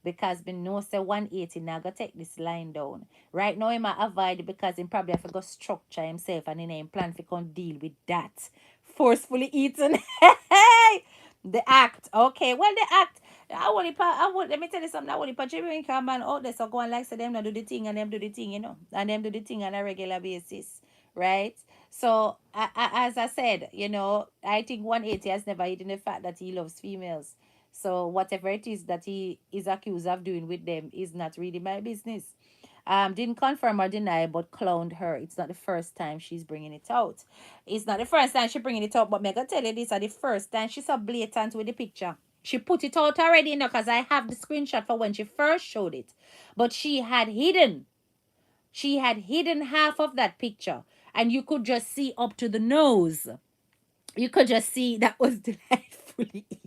Because we know say 180 now go take this line down. Right now he might avoid it because he probably have to go structure himself and in him plan to come deal with that. Forcefully eaten. The act. Okay, well the act. Let me tell you something. I want to Jamaican man out there so go and like say them not do the thing and them do the thing, and them do the thing on a regular basis, right? So as I said, I think 180 has never hidden the fact that he loves females. So whatever it is that he is accused of doing with them is not really my business. Didn't confirm or deny, but clowned her. It's not the first time she's bringing it out. It's not the first time she's bringing it out, but me gonna tell you this is the first time she's so blatant with the picture. She put it out already, because I have the screenshot for when she first showed it. But she had hidden half of that picture, and you could just see up to the nose. You could just see that was delightfully eaten.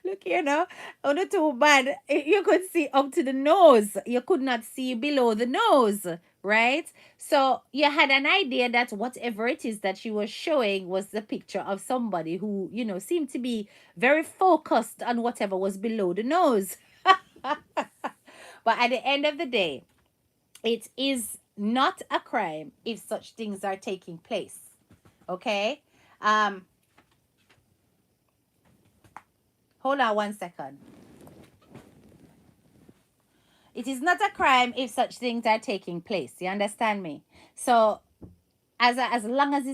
Look here now. Oh, not too bad. You could see up to the nose. You could not see below the nose, right? So you had an idea that whatever it is that she was showing was the picture of somebody who, seemed to be very focused on whatever was below the nose. But at the end of the day, it is not a crime if such things are taking place. Okay? Um, hold on 1 second. It is not a crime if such things are taking place. You understand me? So as long as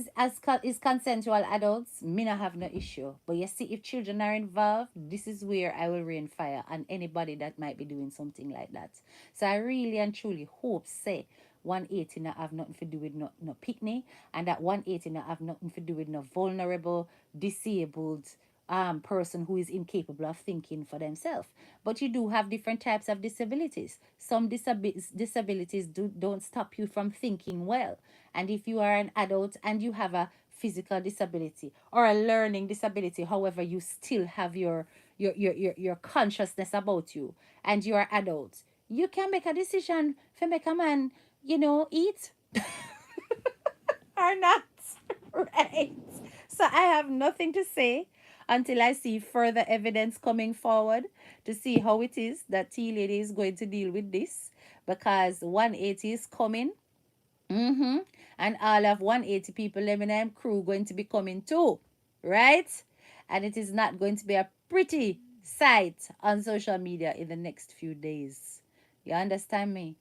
is consensual adults, me not have no issue. But you see, if children are involved, this is where I will rain fire on anybody that might be doing something like that. So I really and truly hope, say, 180 not have nothing to do with no picnic, and that 180 not have nothing to do with no vulnerable, disabled person who is incapable of thinking for themselves. But you do have different types of disabilities. Some disabilities don't stop you from thinking well. And if you are an adult and you have a physical disability or a learning disability, however, you still have your consciousness about you and you're adult, you can make a decision for make a man, eat or not. Right? So I have nothing to say until I see further evidence coming forward to see how it is that T Lady is going to deal with this, because 180 is coming. Mm-hmm. And all of 180 people, Eminem crew, going to be coming too. Right? And it is not going to be a pretty sight on social media in the next few days. You understand me?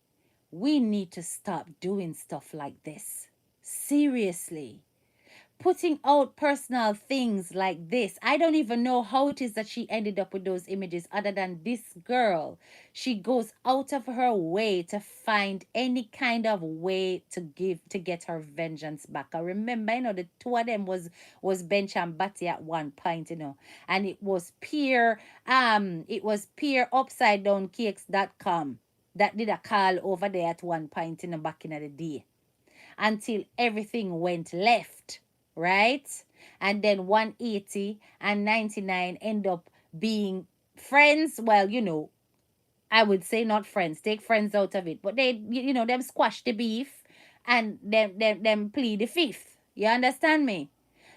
We need to stop doing stuff like this. Seriously, putting out personal things like this. I don't even know how it is that she ended up with those images, other than this girl. She goes out of her way to find any kind of way to get her vengeance back. I remember, the two of them was Bench and Batty at one point, and it was peer upside down cakes.com that did a call over there at one point, back in the day, until everything went left, right? And then 180 and 99 end up being friends. Well, I would say not friends. Take friends out of it. But they, them squash the beef and them plead the fifth. You understand me?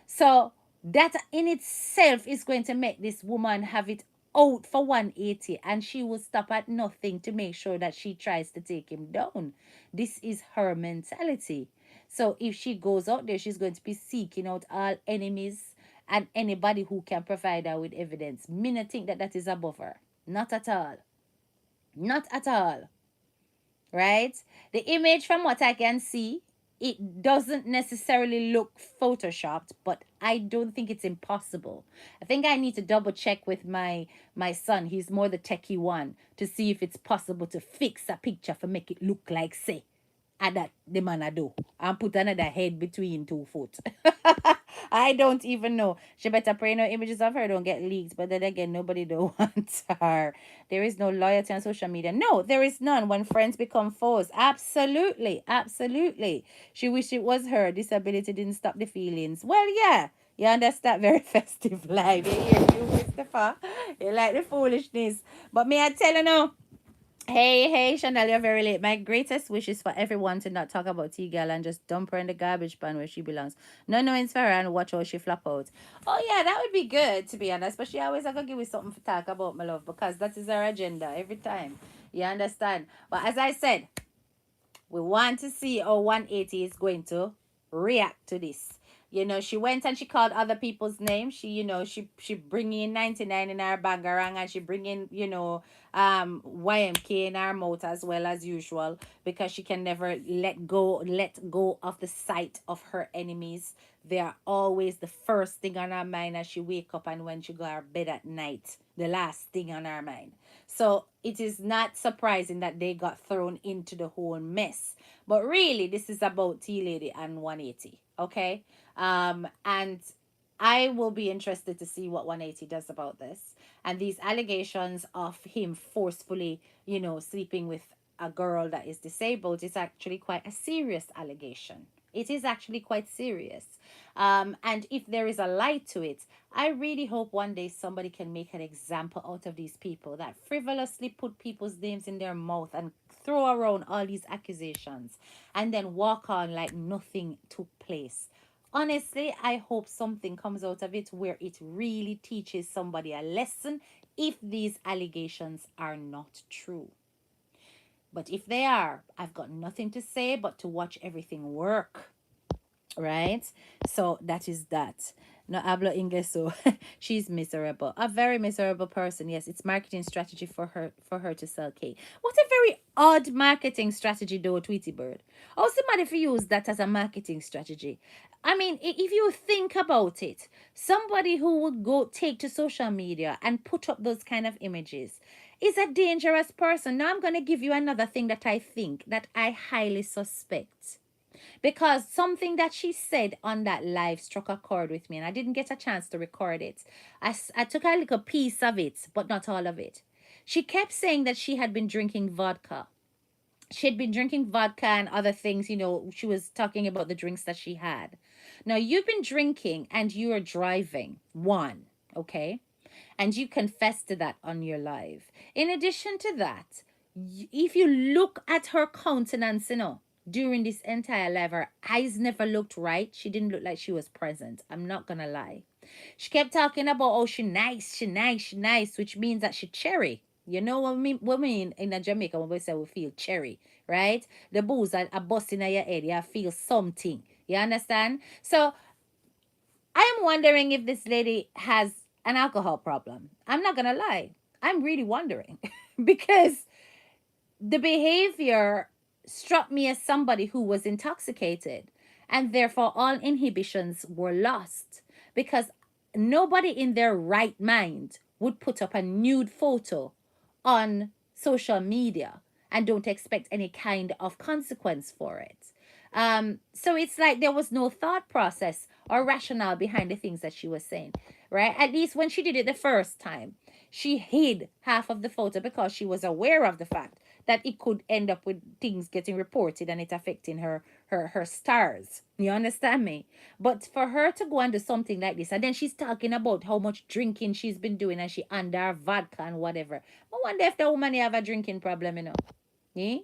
So that in itself is going to make this woman have it out for 180, and she will stop at nothing to make sure that she tries to take him down. This is her mentality. So if she goes out there, she's going to be seeking out all enemies and anybody who can provide her with evidence. Me not think that that is above her. Not at all. Not at all. Right? The image, from what I can see, it doesn't necessarily look photoshopped, but I don't think it's impossible. I think I need to double check with my son. He's more the techie one, to see if it's possible to fix a picture for make it look like, say, that the man I do, and put another head between 2 foot. I don't even know. She better pray no images of her don't get leaked. But then again, nobody don't want her. There is no loyalty on social media. No, there is none when friends become foes. Absolutely. Absolutely. She wished it was her. Disability didn't stop the feelings. Well, yeah. You understand? Very festive life. You hear you, Christopher? You like the foolishness. But may I tell you now? Hey, Chanel, you're very late. My greatest wish is for everyone to not talk about T-Girl and just dump her in the garbage pan where she belongs. No knowing for her and watch how she flop out. Oh, yeah, that would be good, to be honest. But she always have to give me something to talk about, my love, because that is her agenda every time. You understand? But as I said, we want to see how 180 is going to react to this. She went and she called other people's names. She bring in 99 in her bangarang, and she bring in, YMK in her mouth as well as usual, because she can never let go of the sight of her enemies. They are always the first thing on her mind as she wake up and when she go to bed at night. The last thing on her mind. So it is not surprising that they got thrown into the whole mess. But really, this is about T Lady and 180. Okay? And I will be interested to see what 180 does about this. And these allegations of him forcefully, sleeping with a girl that is disabled is actually quite a serious allegation. It is actually quite serious. And if there is a light to it, I really hope one day somebody can make an example out of these people that frivolously put people's names in their mouth and throw around all these accusations and then walk on like nothing took place. Honestly, I hope something comes out of it where it really teaches somebody a lesson if these allegations are not true. But if they are, I've got nothing to say but to watch everything work. right? So that is that. No hablo inglés, so she's miserable. A very miserable person. Yes, it's marketing strategy for her to sell cake. What a very odd marketing strategy, though, Tweety Bird. How somebody if you use that as a marketing strategy? I mean, if you think about it, somebody who would go take to social media and put up those kind of images is a dangerous person. Now I'm gonna give you another thing that I think that I highly suspect, because something that she said on that live struck a chord with me, and I didn't get a chance to record it. I took a little piece of it, but not all of it. She kept saying that she had been drinking vodka. She had been drinking vodka and other things, she was talking about the drinks that she had. Now, you've been drinking and you are driving, one, okay? And you confess to that on your live. In addition to that, if you look at her countenance, during this entire live, her eyes never looked right. She didn't look like she was present. I'm not gonna lie. She kept talking about, oh, she nice, she nice, she nice, which means that she cherry. You know what we mean in a Jamaica when we say we feel cherry, right? The booze are busting in your head. You feel something. You understand? So I am wondering if this lady has an alcohol problem. I'm not gonna lie. I'm really wondering because the behavior struck me as somebody who was intoxicated, and therefore all inhibitions were lost, because nobody in their right mind would put up a nude photo on social media and don't expect any kind of consequence for it. So it's like there was no thought process or rationale behind the things that she was saying, right? At least when she did it the first time, she hid half of the photo because she was aware of the fact that it could end up with things getting reported and it affecting her stars. You understand me? But for her to go and do something like this, and then she's talking about how much drinking she's been doing and she under vodka and whatever. I wonder if the woman have a drinking problem, Yeah?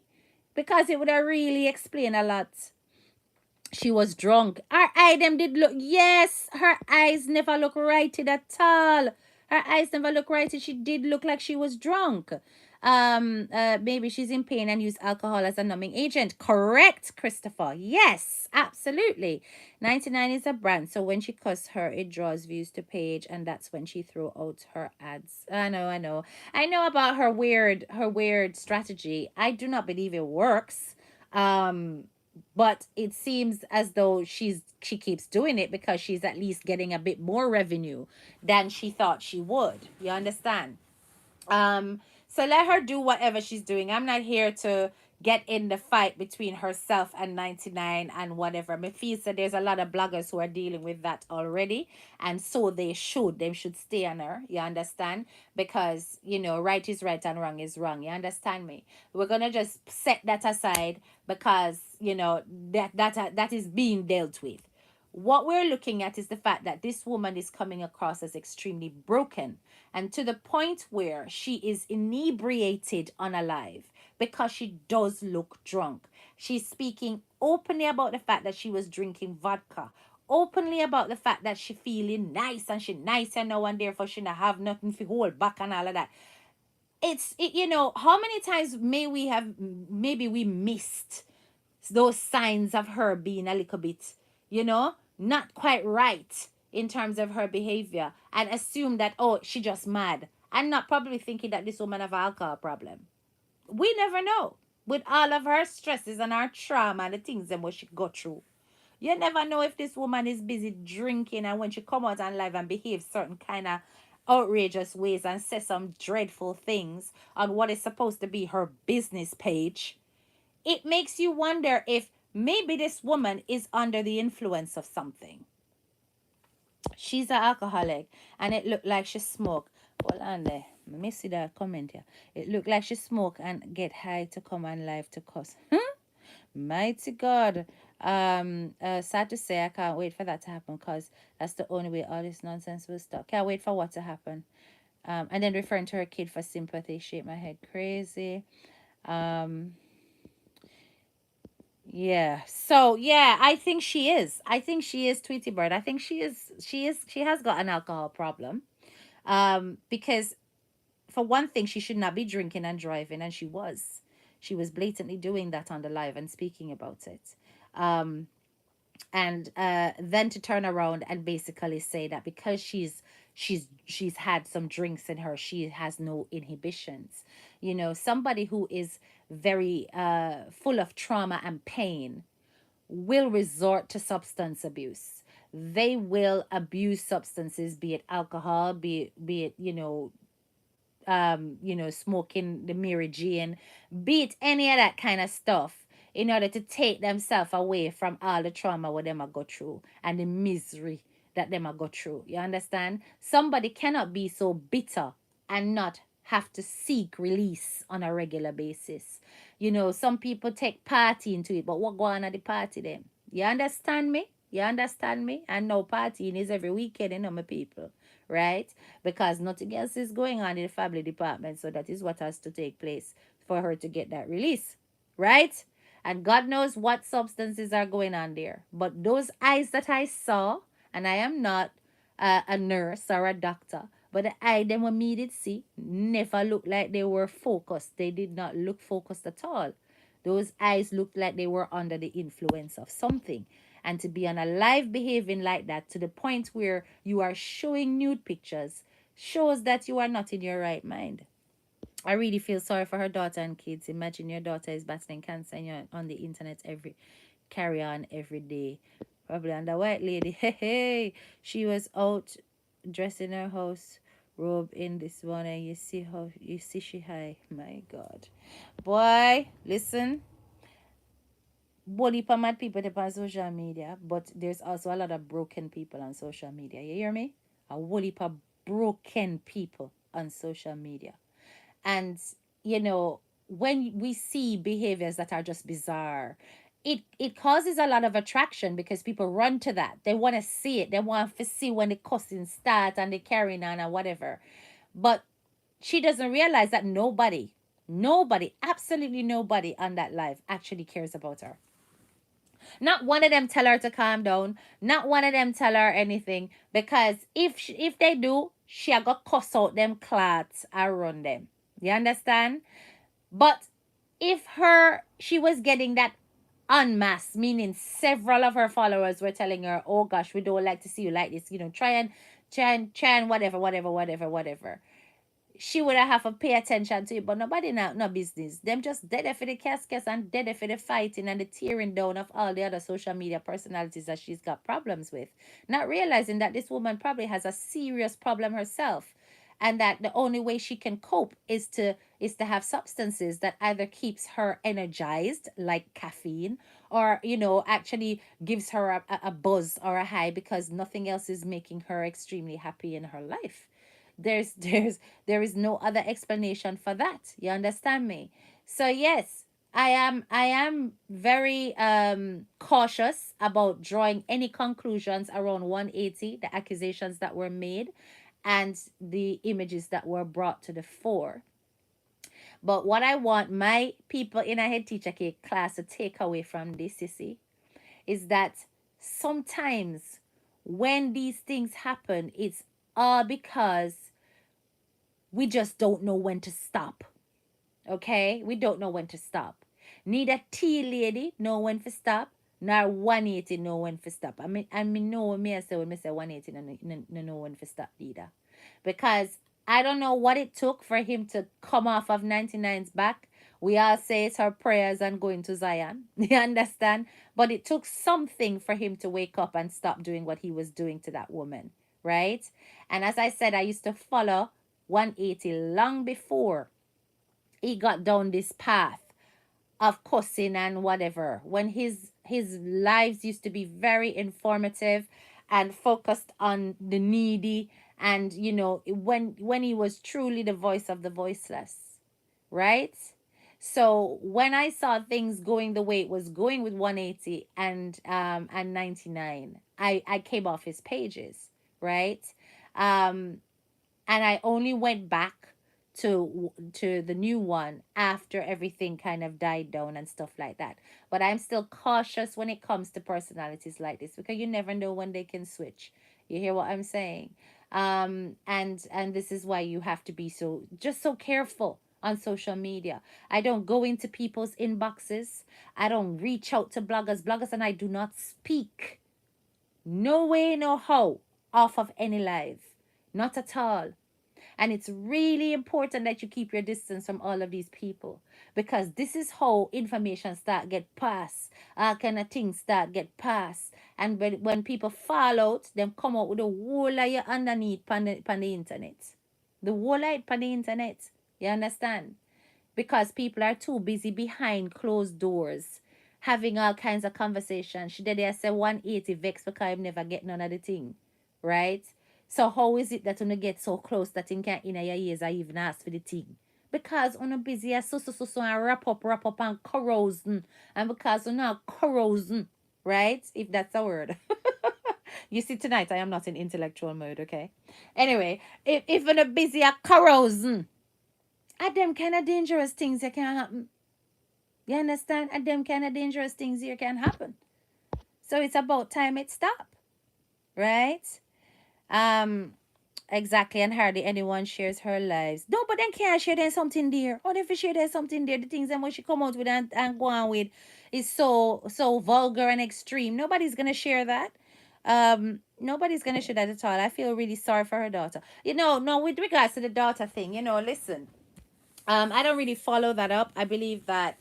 Because it would have really explained a lot. She was drunk. Her eye them did look, yes, her eyes never look righted at all. Her eyes never look righted. She did look like she was drunk. Maybe she's in pain and used alcohol as a numbing agent. Correct, Christopher. Yes, absolutely. 99 is a brand, so when she cussed her, it draws views to page, and that's when she threw out her ads. I know about her weird strategy. I do not believe it works. But it seems as though she keeps doing it because she's at least getting a bit more revenue than she thought she would. You understand? So let her do whatever she's doing. I'm not here to get in the fight between herself and 99 and whatever. Me feel that there's a lot of bloggers who are dealing with that already, and so they should stay on her. You understand? Because right is right and wrong is wrong. You understand me? We're gonna just set that aside because that is being dealt with. What we're looking at is the fact that this woman is coming across as extremely broken, and to the point where she is inebriated on a live because she does look drunk. She's speaking openly about the fact that she was drinking vodka, openly about the fact that she feeling nice and she nice and now and therefore she not have nothing to hold back and all of that. How many times maybe we missed those signs of her being a little bit, not quite right in terms of her behavior, and assume that, oh, she just mad, and not probably thinking that this woman have an alcohol problem. We never know. With all of her stresses and her trauma and the things that what she go through, you never know if this woman is busy drinking, and when she come out on live and behave certain kind of outrageous ways and say some dreadful things on what is supposed to be her business page, it makes you wonder if maybe this woman is under the influence of something. She's an alcoholic, and it looked like she smoked. Hold on there. Let me see that comment here. It looked like she smoked and get high to come on live to cuss. Mighty God. Sad to say, I can't wait for that to happen, because that's the only way all this nonsense will stop. Can't wait for what to happen. And then referring to her kid for sympathy, shake my head crazy. Yeah. So yeah, I think she is. I think she is Tweety Bird. I think she is. She is. She has got an alcohol problem. Because for one thing, she should not be drinking and driving, and she was. She was blatantly doing that on the live and speaking about it. Um, and then to turn around and basically say that because she's had some drinks in her, she has no inhibitions. Somebody who is very full of trauma and pain will resort to substance abuse. They will abuse substances, be it alcohol, be it smoking the Mary Jane, beat any of that kind of stuff in order to take themselves away from all the trauma what them a go through and the misery that them a go through. You understand? Somebody cannot be so bitter and not have to seek release on a regular basis. Some people take party into it, but what go on at the party then? You understand me? You understand me? And no partying is every weekend, my people, right? Because nothing else is going on in the family department. So that is what has to take place for her to get that release, right? And God knows what substances are going on there. But those eyes that I saw, and I am not a nurse or a doctor, but the eye them what me did see never looked like they were focused. They did not look focused at all. Those eyes looked like they were under the influence of something. And to be on a live behaving like that to the point where you are showing nude pictures shows that you are not in your right mind. I really feel sorry for her daughter and kids. Imagine your daughter is battling cancer and you're on the internet carry on every day. Probably and the white lady, hey, hey, she was out dressing her house robe in this one and you see she high. My God. Boy, listen, body for mad people up on social media, but there's also a lot of broken people on social media. You hear me? A whole heap of broken people on social media. And, when we see behaviors that are just bizarre, it causes a lot of attraction because people run to that. They want to see it. They want to see when the cussing start and the carrying on and whatever. But she doesn't realize that nobody, absolutely nobody on that live actually cares about her. Not one of them tell her to calm down. Not one of them tell her anything. Because if they do, she a go cuss out them clats around them. You understand? But if she was getting that en masse, meaning several of her followers were telling her, "Oh gosh, we don't like to see you like this. Try and whatever, whatever, whatever, whatever." She would have to pay attention to it, but nobody now no business. Them just dead for the caskets and dead for the fighting and the tearing down of all the other social media personalities that she's got problems with. Not realizing that this woman probably has a serious problem herself. And that the only way she can cope is to have substances that either keeps her energized, like caffeine, or actually gives her a buzz or a high because nothing else is making her extremely happy in her life. There is no other explanation for that. You understand me? So yes, I am very cautious about drawing any conclusions around 180, the accusations that were made and the images that were brought to the fore. But what I want my people in a head teacher class to take away from this, you see, is that sometimes when these things happen, it's all because we just don't know when to stop. Okay? We don't know when to stop. Neither tea lady know when to stop, nor 180 know when to stop. I mean know me I say when I say 180 no know when to stop either. Because I don't know what it took for him to come off of 99's back. We all say it's her prayers and going to Zion. You understand? But it took something for him to wake up and stop doing what he was doing to that woman. Right? And as I said, I used to follow 180 long before he got down this path of cussing and whatever, when his lives used to be very informative and focused on the needy, and when he was truly the voice of the voiceless, right? So when I saw things going the way it was going with 180 and 99, I came off his pages, right? um and I only went back to the new one after everything kind of died down and stuff like that. But I'm still cautious when it comes to personalities like this because you never know when they can switch. You hear what I'm saying? And this is why you have to be so careful on social media. I don't go into people's inboxes. I don't reach out to bloggers. Bloggers and I do not speak. No way, no how off of any live. Not at all. And it's really important that you keep your distance from all of these people because this is how information start get passed. All kind of things start get passed. And when people fall out, them come out with a whole of you underneath pan the internet. The whole of it pan the internet. You understand? Because people are too busy behind closed doors having all kinds of conversations. She did there say 180 vex because I'm never get none of the thing. Right? So how is it that when you get so close that you can't in your ears or even ask for the thing? Because on a busy so and wrap up and corrosion. And because you're not corrosion, right? If that's a word. You see, tonight I am not in intellectual mode, okay? Anyway, if you're busy at corrosion, at them kind of dangerous things that can happen. You understand? At them kind of dangerous things here can happen. So it's about time it stop, right? Um, exactly. And hardly anyone shares her lives. No, but then can't share there's something there. Or if you share there's something there, the things that when she come out with and go on with is so vulgar and extreme. Nobody's gonna share that. Nobody's gonna share that at all. I feel really sorry for her daughter. No, with regards to the daughter thing, listen. I don't really follow that up. I believe that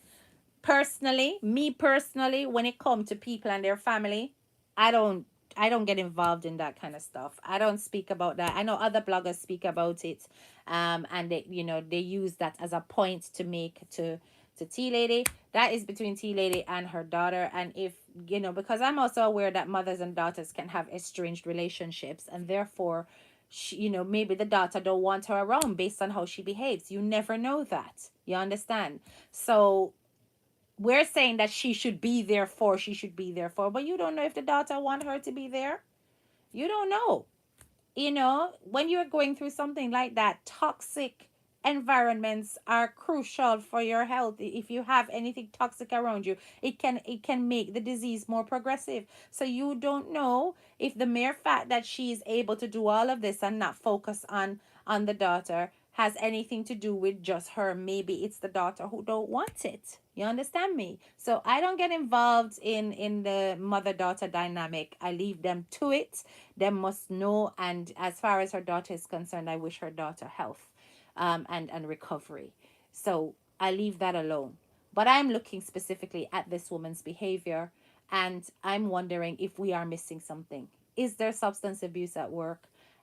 me personally, when it comes to people and their family, I don't I don't get involved in that kind of stuff. I don't speak about that. I know other bloggers speak about it, and they use that as a point to make to T Lady. That is between T Lady and her daughter, and if because I'm also aware that mothers and daughters can have estranged relationships, and therefore maybe the daughter don't want her around based on how she behaves. You never know that. You understand? So we're saying that she should be there for, but you don't know if the daughter want her to be there. You don't know. When you're going through something like that, toxic environments are crucial for your health. If you have anything toxic around you, it can make the disease more progressive. So you don't know if the mere fact that she is able to do all of this and not focus on the daughter has anything to do with just her. Maybe it's the daughter who don't want it. You understand me? So I don't get involved in the mother daughter dynamic. I leave them to it. Them must know. And as far as her daughter is concerned, I wish her daughter health, and recovery. So I leave that alone. But I'm looking specifically at this woman's behavior, and I'm wondering if we are missing something. Is there substance abuse at work?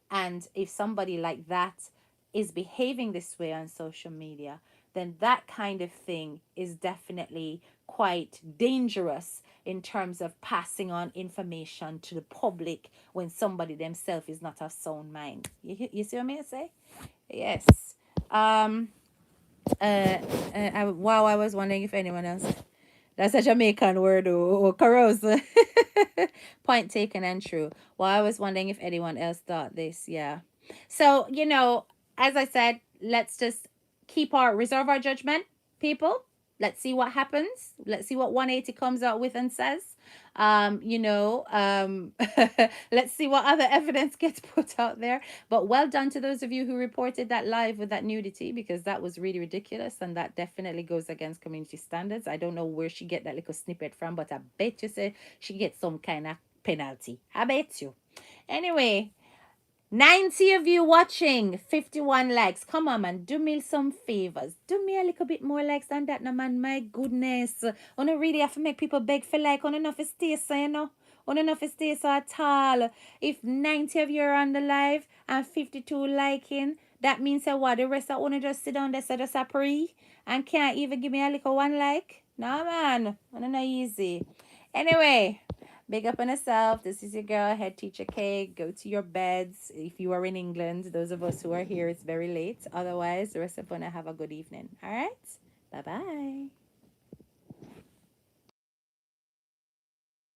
And if somebody like that is behaving this way on social media, then that kind of thing is definitely quite dangerous in terms of passing on information to the public when somebody themselves is not of sound mind. You see what I mean? Say yes. Um. Wow. I was wondering if anyone else. That's a Jamaican word, or carouse. Point taken and true. Well, I was wondering if anyone else thought this. Yeah. So, as I said, let's just reserve our judgment, people. Let's see what happens. Let's see what 180 comes out with and says. Let's see what other evidence gets put out there. But well done to those of you who reported that live with that nudity, because that was really ridiculous and that definitely goes against community standards. I don't know where she get that little snippet from, but I bet you say she gets some kind of penalty. I bet you. Anyway, 90 of you watching, 51 likes. Come on, man. Do me some favors. Do me a little bit more likes than that, no, man. My goodness. I don't really have to make people beg for like. I don't know if it stays so, I don't know if it stays so at all. If 90 of you are on the live and 52 liking, that means that what? The rest of want to just sit down there, so just a pre and can't even give me a little one like? No, man. I don't know easy. Anyway. Big up on yourself. This is your girl, Head Teacher K. Go to your beds. If you are in England, those of us who are here, it's very late. Otherwise, the rest of us have a good evening. All right? Bye-bye.